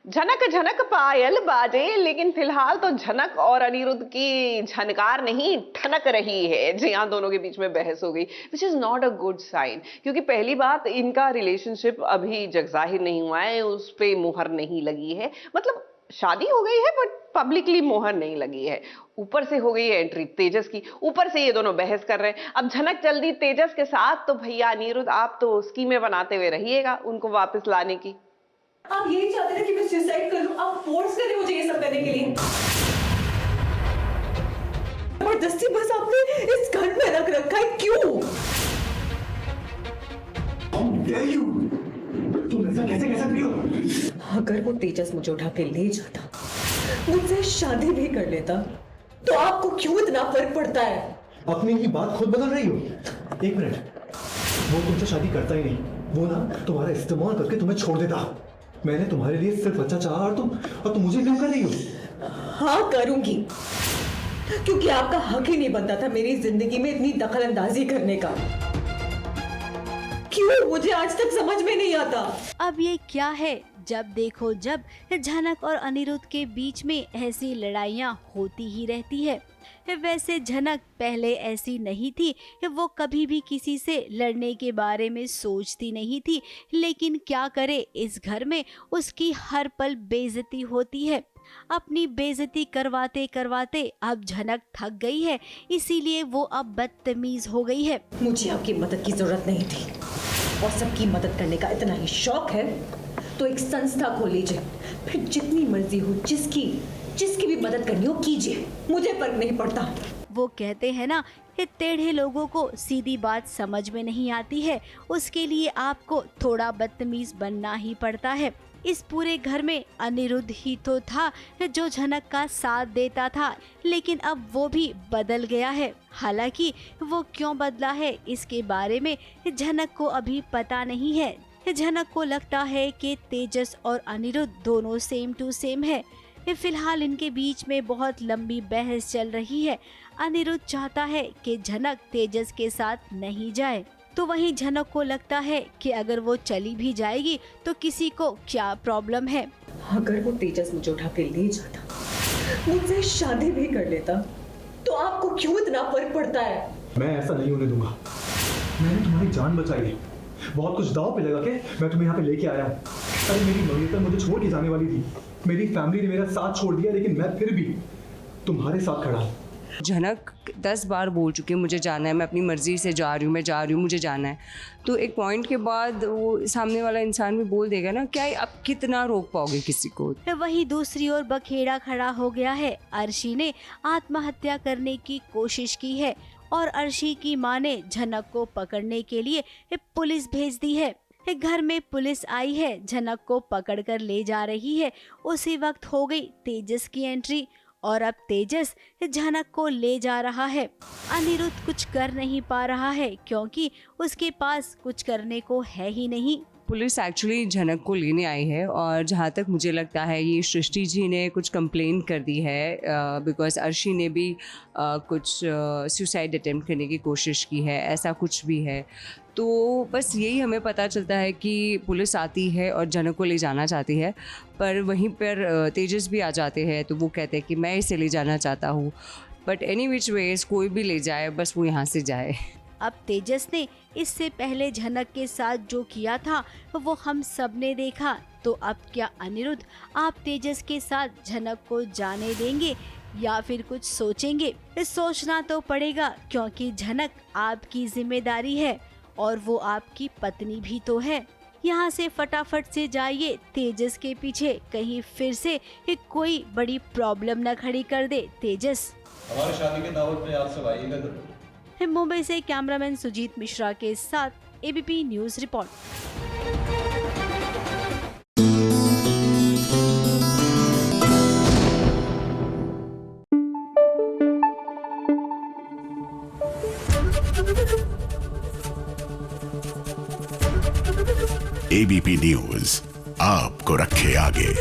झनक झनक पायल बाजे, लेकिन फिलहाल तो झनक और अनिरुद्ध की झनकार नहीं ठनक रही है। जी हाँ, दोनों के बीच में बहस हो गई, which is not a good sign. क्योंकि पहली बात, इनका रिलेशनशिप अभी जगजाहिर नहीं हुआ है, उस पे मुहर नहीं लगी है। मतलब शादी हो गई है बट पब्लिकली मोहर नहीं लगी है। ऊपर से हो गई है एंट्री तेजस की, ऊपर से ये दोनों बहस कर रहे हैं। अब झनक चल दी तेजस के साथ, तो भैया अनिरुद्ध आप तो स्कीमें बनाते हुए रहिएगा उनको वापस लाने की। आप यही चाहते थे कि मैं सुसाइड कर लूं? आप फोर्स कर रहे मुझे ये सब करने के लिए। जबरदस्ती बस आपने इस घर में रख रखा है, क्यों? तुम ऐसा कैसे कह सकती हो? अगर वो तेजस मुझे उठा के ले जाता, मुझसे शादी भी कर लेता, तो आपको क्यों इतना फर्क पड़ता है? अपनी ही बात खुद बदल रही हो। एक मिनट, वो तुमसे शादी करता ही नहीं, वो ना तुम्हारा इस्तेमाल करके तुम्हें छोड़ देता। मैंने तुम्हारे लिए सिर्फ अच्छा चाहा और तुम मुझे क्यों कर रही हो? हाँ करूंगी, क्योंकि आपका हक ही नहीं बनता था मेरी जिंदगी में इतनी दखल अंदाजी करने का। क्यों, मुझे आज तक समझ में नहीं आता। अब ये क्या है, जब देखो जब झनक और अनिरुद्ध के बीच में ऐसी लड़ाइयाँ होती ही रहती है। वैसे झनक पहले ऐसी नहीं थी, वो कभी भी किसी से लड़ने के बारे में सोचती नहीं थी, लेकिन क्या करे, इस घर में उसकी हर पल बेइज्जती होती है। अपनी बेइज्जती करवाते करवाते अब झनक थक गई है, इसीलिए वो अब बदतमीज हो गई है। मुझे आपकी मदद की जरूरत नहीं थी, और सबकी मदद करने का इतना ही शौक है तो एक संस्था खोल लीजिए, फिर जितनी मर्जी हो जिसकी भी मदद करनी हो कीजिए, मुझे फर्क नहीं पड़ता। वो कहते हैं ना कि टेढ़े लोगों को सीधी बात समझ में नहीं आती है, उसके लिए आपको थोड़ा बदतमीज बनना ही पड़ता है। इस पूरे घर में अनिरुद्ध ही तो था जो झनक का साथ देता था, लेकिन अब वो भी बदल गया है। हालांकि वो क्यों बदला है इसके बारे में झनक को अभी पता नहीं है। झनक को लगता है कि तेजस और अनिरुद्ध दोनों सेम टू सेम है। फिलहाल इनके बीच में बहुत लंबी बहस चल रही है। अनिरुद्ध चाहता है कि झनक तेजस के साथ नहीं जाए, तो वहीं झनक को लगता है कि अगर वो चली भी जाएगी तो किसी को क्या प्रॉब्लम है। अगर वो तेजस मुझे उठा के ले जाता, मुझसे शादी भी कर लेता, तो आपको क्यों इतना फर्क पड़ता है? मैं ऐसा नहीं होने दूंगा। मैंने तुम्हारी जान बचाई है, बहुत कुछ दांव पे लगा के मैं तुम्हें यहाँ पे लेके आया हूँ। अरे मेरी मम्मी मुझे छोड़ के जाने वाली थी, मेरी फैमिली ने मेरा साथ छोड़ दिया, लेकिन मैं फिर भी तुम्हारे साथ खड़ा हूँ। झनक 10 बार बोल चुकी है मुझे जाना है, मैं अपनी मर्जी से जा रही हूँ, मुझे जाना है। तो एक पॉइंट के बाद वो सामने वाला इंसान भी बोल देगा ना, क्या अब कितना रोक पाओगे किसी को। वहीं दूसरी ओर बखेड़ा खड़ा हो गया है। अर्शी ने आत्महत्या करने की कोशिश की है और अर्शी की मां ने झनक को पकड़ने के लिए पुलिस भेज दी है। घर में पुलिस आई है, झनक को पकड़कर ले जा रही है। उसी वक्त हो गई तेजस की एंट्री और अब तेजस झनक को ले जा रहा है। अनिरुद्ध कुछ कर नहीं पा रहा है क्योंकि उसके पास कुछ करने को है ही नहीं। पुलिस एक्चुअली झनक को लेने आई है और जहाँ तक मुझे लगता है ये सृष्टि जी ने कुछ कंप्लेन कर दी है, बिकॉज अर्शी ने भी कुछ सुसाइड अटेम्प्ट करने की कोशिश की है, ऐसा कुछ भी है। तो बस यही हमें पता चलता है कि पुलिस आती है और झनक को ले जाना चाहती है, पर वहीं पर तेजस भी आ जाते हैं। तो वो कहते हैं कि मैं इसे ले जाना चाहता हूँ, बट एनी विच वेज कोई भी ले जाए, बस वो यहाँ से जाए। अब तेजस ने इससे पहले झनक के साथ जो किया था वो हम सब ने देखा, तो अब क्या अनिरुद्ध आप तेजस के साथ झनक को जाने देंगे या फिर कुछ सोचेंगे? सोचना तो पड़ेगा, क्योंकि झनक आपकी जिम्मेदारी है और वो आपकी पत्नी भी तो है। यहाँ से फटाफट से जाइए तेजस के पीछे, कहीं फिर से कोई बड़ी प्रॉब्लम न खड़ी कर दे तेजस। हमारी शादी की दावत पे आप सब आइएगा जरूर। मुंबई से कैमरामैन सुजीत मिश्रा के साथ ABP news report. ABP news आपको रखे आगे।